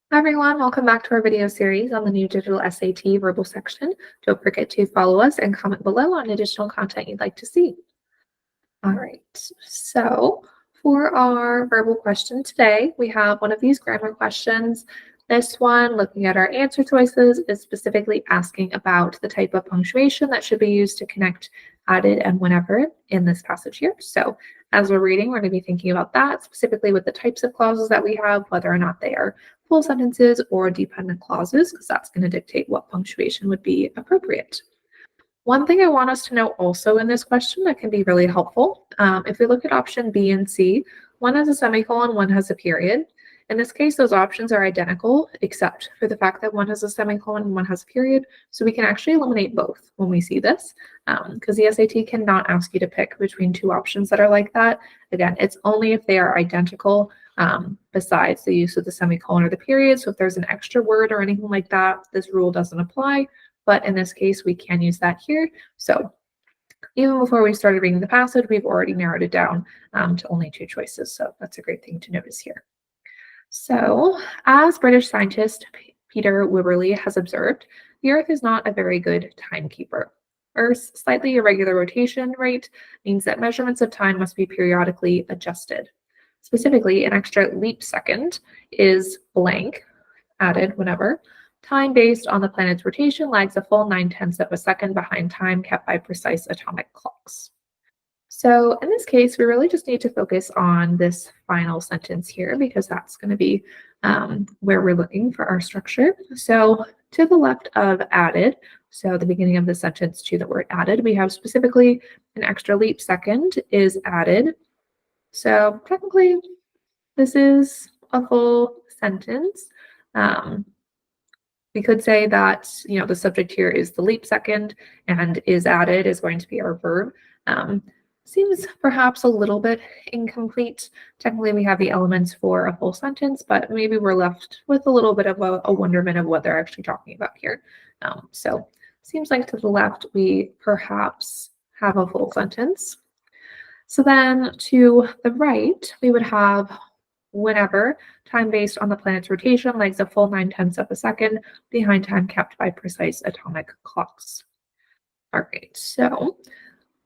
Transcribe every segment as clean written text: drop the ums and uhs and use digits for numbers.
Hi everyone, welcome back to our video series on the new digital SAT verbal section. Don't forget to follow us and comment below on additional content you'd like to see. All right, so for our verbal question today, we have one of these grammar questions. This one, looking at our answer choices, is specifically asking about the type of punctuation that should be used to connect added and whenever in this passage here. So as we're reading, we're going to be thinking about that, specifically with the types of clauses that we have, whether or not they are full sentences or dependent clauses, because that's going to dictate what punctuation would be appropriate. One thing I want us to know also in this question that can be really helpful, if we look at option B and C, one has a semicolon, one has a period. In this case, those options are identical, except for the fact that one has a semicolon and one has a period. So we can actually eliminate both when we see this, because the SAT cannot ask you to pick between two options that are like that. Again, it's only if they are identical, besides the use of the semicolon or the period. So if there's an extra word or anything like that, this rule doesn't apply. But in this case, we can use that here. So even before we started reading the passage, we've already narrowed it down to only two choices. So that's a great thing to notice here. So as British scientist Peter Wibberley has observed, the Earth is not a very good timekeeper. Earth's slightly irregular rotation rate means that measurements of time must be periodically adjusted. Specifically, an extra leap second is blank, added whenever. Time based on the planet's rotation lags a full 9/10 of a second behind time kept by precise atomic clocks. So in this case, we really just need to focus on this final sentence here because that's going to be where we're looking for our structure. So to the left of added, so the beginning of the sentence to the word added, we have specifically an extra leap second is added. So technically, this is a full sentence. We could say that, the subject here is the leap second and is added is going to be our verb. Seems perhaps a little bit incomplete. Technically, we have the elements for a full sentence, but maybe we're left with a little bit of a wonderment of what they're actually talking about here. So seems like to the left, we perhaps have a full sentence. So then to the right, we would have whenever, time based on the planet's rotation, lags a full 9/10 of a second behind time kept by precise atomic clocks. All right, so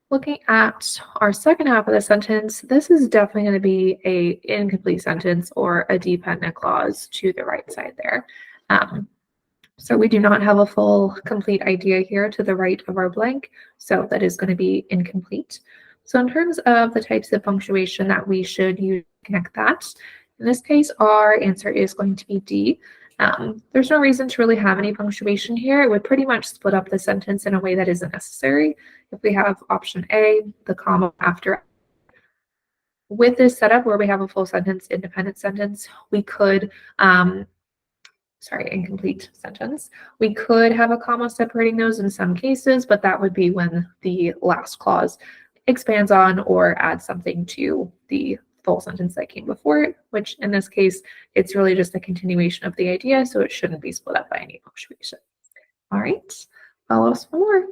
looking at our second half of the sentence, this is definitely going to be an incomplete sentence or a dependent clause to the right side there. So we do not have a full complete idea here to the right of our blank, so that is going to be incomplete. So in terms of the types of punctuation that we should use to connect that, in this case, our answer is going to be D. There's no reason to really have any punctuation here. It would pretty much split up the sentence in a way that isn't necessary. If we have option A, the comma after. With this setup where we have a full sentence, independent sentence, we could, incomplete sentence. We could have a comma separating those in some cases, but that would be when the last clause expands on or adds something to the full sentence that came before it, which in this case, it's really just a continuation of the idea, so it shouldn't be split up by any punctuation. All right, follow us for more.